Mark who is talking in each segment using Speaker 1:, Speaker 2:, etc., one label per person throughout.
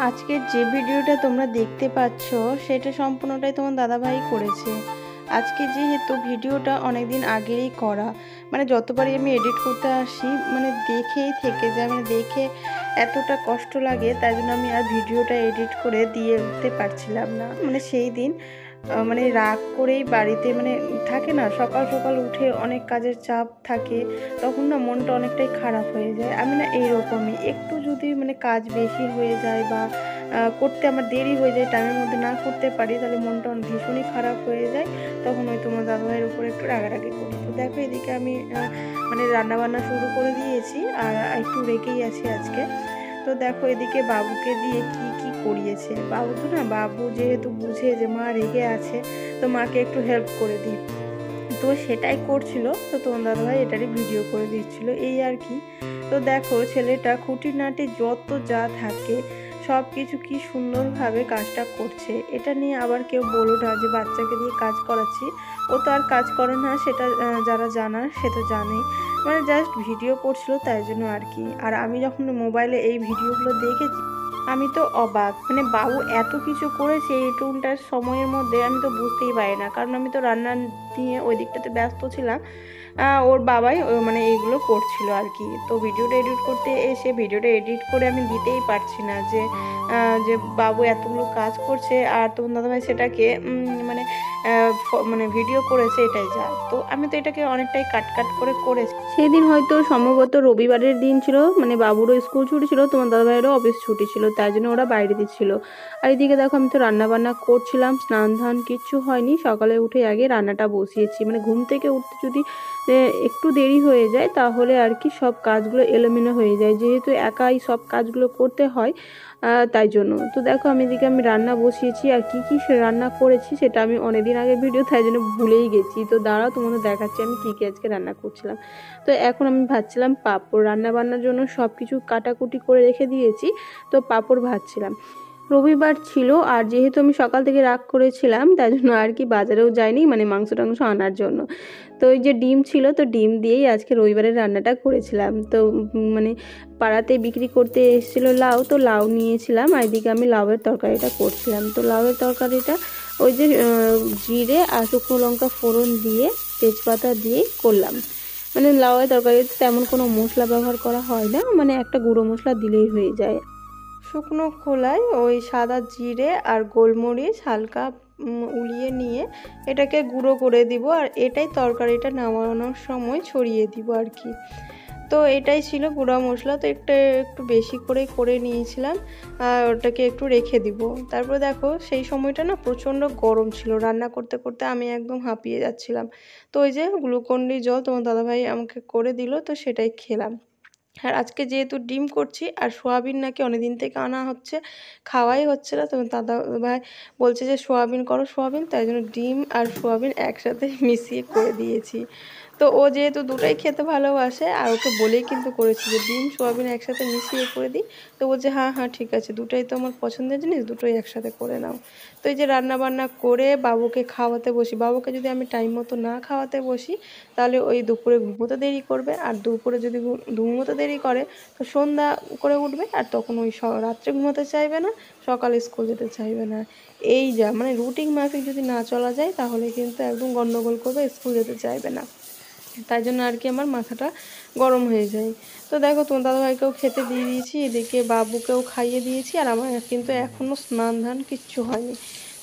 Speaker 1: আজকের যে ভিডিওটা তোমরা দেখতে পাচ্ছ সেটা সম্পূর্ণটাই তোমার দাদাভাই করেছে। আজকে যেহেতু ভিডিওটা অনেক দিন আগেই করা, মানে যতবারই আমি এডিট করতে আসি মানে দেখেই থেকে যায়, মানে দেখে এতটা কষ্ট লাগে, তাই জন্য আমি আর ভিডিওটা এডিট করে দিয়ে উঠতে পারছিলাম না। মানে সেই দিন মানে রাগ করেই বাড়িতে মানে থাকে না, সকাল সকাল উঠে অনেক কাজের চাপ থাকে, তখন না মনটা অনেকটাই খারাপ হয়ে যায়। আমি না এইরকমই, একটু যদি মানে কাজ বেশি হয়ে যায় বা করতে আমার দেরি হয়ে যায়, টাইমের মধ্যে না করতে পারি, তাহলে মনটা ভীষণই খারাপ হয়ে যায়। তখন ওই তোমার দাদাভাইয়ের উপর একটু রাগারাগি করি। তো দেখো এদিকে আমি মানে রান্নাবান্না শুরু করে দিয়েছি আর একটু রেখেই আছি আজকে। তো দেখো এদিকে বাবুকে দিয়ে কি কি করিয়েছে। বাবু তো না, বাবু যেহেতু বুঝে যে মা রেগে আছে, তো মাকে একটু হেল্প করে দিই, তো সেটাই করছিল। তো তোমার দাদাভাই এটারই ভিডিও করে দিচ্ছিল, এই আর কি। তো দেখো ছেলেটা খুঁটিনাটি যত যা থাকে সব কিছু কি সুন্দরভাবে কাজটা করছে। এটা নিয়ে আবার কেউ বলো না যে বাচ্চাকে দিয়ে কাজ করাচ্ছি, ও তো আর কাজ করে না, সেটা যারা জানার সে তো জানেই। মানে জাস্ট ভিডিও করছিল তাই জন্য আর কি। আর আমি যখন মোবাইলে এই ভিডিওগুলো দেখেছি আমি তো অবাক, মানে বাবু এত কিছু করেছে এই টুনটার সময়ের মধ্যে, আমি তো বুঝতেই পারি না, কারণ আমি তো রান্না নিয়ে ওই দিকটাতে ব্যস্ত ছিলাম। ওর বাবাই মানে এইগুলো করছিল আর কি। তো ভিডিওটা এডিট করতে এসে ভিডিওটা এডিট করে আমি দিতেই পারছি না যে যে বাবু এতগুলো কাজ করছে আর তোমার দাদাভাই সেটাকে মানে মানে ভিডিও করেছে, এটাই যা। তো আমি তো এটাকে অনেকটাই কাট কাট করে করেছি। সেদিন হয়তো সম্ভবত রবিবারের দিন ছিল, মানে বাবুরও স্কুল ছুটি ছিল, তোমার দাদাভাইয়েরও অফিস ছুটি ছিল, তাই জন্য ওরা বাইরে দিচ্ছিল। আর এদিকে দেখো আমি তো রান্না বান্না করছিলাম, স্নান ধান কিচ্ছু হয়নি, সকালে উঠে আগে রান্নাটা বসিয়েছি। মানে ঘুম থেকে উঠতে যদি একটু দেরি হয়ে যায় তাহলে আর কি সব কাজগুলো এলোমেলো হয়ে যায়, যেহেতু একাই সব কাজগুলো করতে হয়, তাই জন্য। তো দেখো আমি এদিকে আমি রান্না বসিয়েছি, আর কি কি রান্না করেছি সেটা আমি অনেকদিন আগে ভিডিও, তাই জন্য ভুলেই গেছি। তো দাঁড়াও তোমাদের দেখাচ্ছি আমি কী কী আজকে রান্না করছিলাম। তো এখন আমি ভাজছিলাম পাঁপড়, রান্না বান্নার জন্য সব কিছু কাটাকুটি করে রেখে দিয়েছি, তো পাঁপড় ভাজছিলাম। রবিবার ছিল আর যেহেতু আমি সকাল থেকে রাগ করেছিলাম, তাই জন্য আর কি বাজারেও যাইনি, মানে মাংস টাংস আনার জন্য। তো ওই যে ডিম ছিল, তো ডিম দিয়েই আজকে রবিবারের রান্নাটা করেছিলাম। তো মানে পাড়াতে বিক্রি করতে এসেছিলো লাউ, তো লাউ নিয়েছিলাম, আর এদিকে আমি লাউয়ের তরকারিটা করছিলাম। তো লাউয়ের তরকারিটা ওই যে জিরে আর শুকনো লঙ্কা ফোড়ন দিয়ে তেজপাতা দিয়েই করলাম। মানে লাউয়ের তরকারিতে তেমন কোনো মশলা ব্যবহার করা হয় না, মানে একটা গুঁড়ো মশলা দিলেই হয়ে যায়। শুকনো খোলায় ওই সাদা জিরে আর গোলমরিচ হালকা উলিয়ে নিয়ে এটাকে গুঁড়ো করে দিব, আর এটাই তরকারিটা নামানোর সময় ছড়িয়ে দিব আর কি। তো এটাই ছিল গুঁড়া মশলা, তো একটু একটু বেশি করে নিয়েছিলাম, আর ওটাকে একটু রেখে দিব। তারপর দেখো সেই সময়টা না প্রচণ্ড গরম ছিল, রান্না করতে করতে আমি একদম হাঁপিয়ে যাচ্ছিলাম। তো ওই যে গ্লুকন-ডি জল তোমার দাদাভাই আমাকে করে দিল, তো সেটাই খেলাম। আর আজকে যেহেতু ডিম করছি আর সোয়াবিন নাকি অনেকদিন থেকে আনা হচ্ছে, খাওয়াই হচ্ছে না, তো দাদা ভাই বলছে যে সোয়াবিন করো সোয়াবিন, তাই জন্য ডিম আর সোয়াবিন একসাথে মিশিয়ে করে দিয়েছি। তো ও যেহেতু দুটোই খেতে ভালোবাসে, আর ওকে বলেই কিন্তু করেছি যে ডিম সোয়াবিন একসাথে মিশিয়ে করে দিই। তো বলছে হ্যাঁ হ্যাঁ ঠিক আছে, দুটোই তো আমার পছন্দের জিনিস, দুটোই একসাথে করে নাও। তো এই যে রান্না বান্না করে বাবুকে খাওয়াতে বসি, বাবুকে যদি আমি টাইম মতো না খাওয়াতে বসি তাহলে ওই দুপুরে ঘুমোতে দেরি করবে, আর দুপুরে যদি ঘুমোতে দেরি করে তো সন্ধ্যা করে উঠবে, আর তখন ওই রাত্রে ঘুমোতে চাইবে না, সকালে স্কুল যেতে চাইবে না। এই যা মানে রুটিন মাফিক যদি না চলা যায় তাহলে কিন্তু একদম গন্ডগোল করবে, স্কুল যেতে চাইবে না। তাই জন্য আর কি আমার মাথাটা গরম হয়ে যায়। তো দেখো তোমার দাদাভাইকেও খেতে দিয়ে দিয়েছি, এদিকে বাবুকেও খাইয়ে দিয়েছি, আর আমার কিন্তু এখনও স্নান ধান কিচ্ছু হয়নি।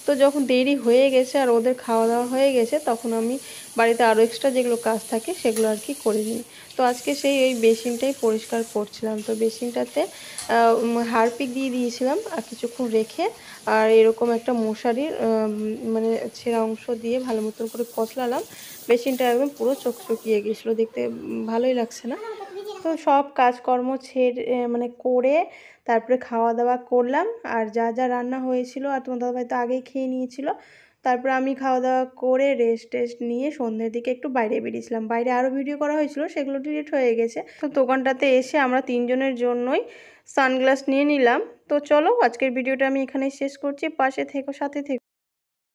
Speaker 1: তো যখন দেরি হয়ে গেছে আর ওদের খাওয়া দাওয়া হয়ে গেছে, তখন আমি বাড়িতে আরও এক্সট্রা যেগুলো কাজ থাকে সেগুলো আর কি করে নিই। তো আজকে সেই এই বেসিনটাই পরিষ্কার করছিলাম। তো বেসিনটাতে হারপিক দিয়ে দিয়েছিলাম আর কিছুক্ষণ রেখে, আর এরকম একটা মশারির মানে ছেঁড়া অংশ দিয়ে ভালো মতন করে কচলালাম। বেসিনটা একদম পুরো চকচকিয়ে গেছিলো, দেখতে ভালোই লাগছে না। তো সব কাজকর্ম ছেড়ে মানে করে তারপরে খাওয়া দাওয়া করলাম, আর যা যা রান্না হয়েছিল আর তোমার দাদাভাই তো আগেই খেয়ে নিয়েছিল। তারপরে আমি খাওয়া দাওয়া করে রেস্ট টেস্ট নিয়ে সন্ধ্যের দিকে একটু বাইরে বেরিয়েছিলাম, বাইরে আরও ভিডিও করা হয়েছিল, সেগুলো ডিলিট হয়ে গেছে। তো দোকানটাতে এসে আমরা তিনজনের জন্যই সানগ্লাস নিয়ে নিলাম। তো চলো আজকের ভিডিওটা আমি এখানেই শেষ করছি, পাশে থেকো, সাথে থেকো।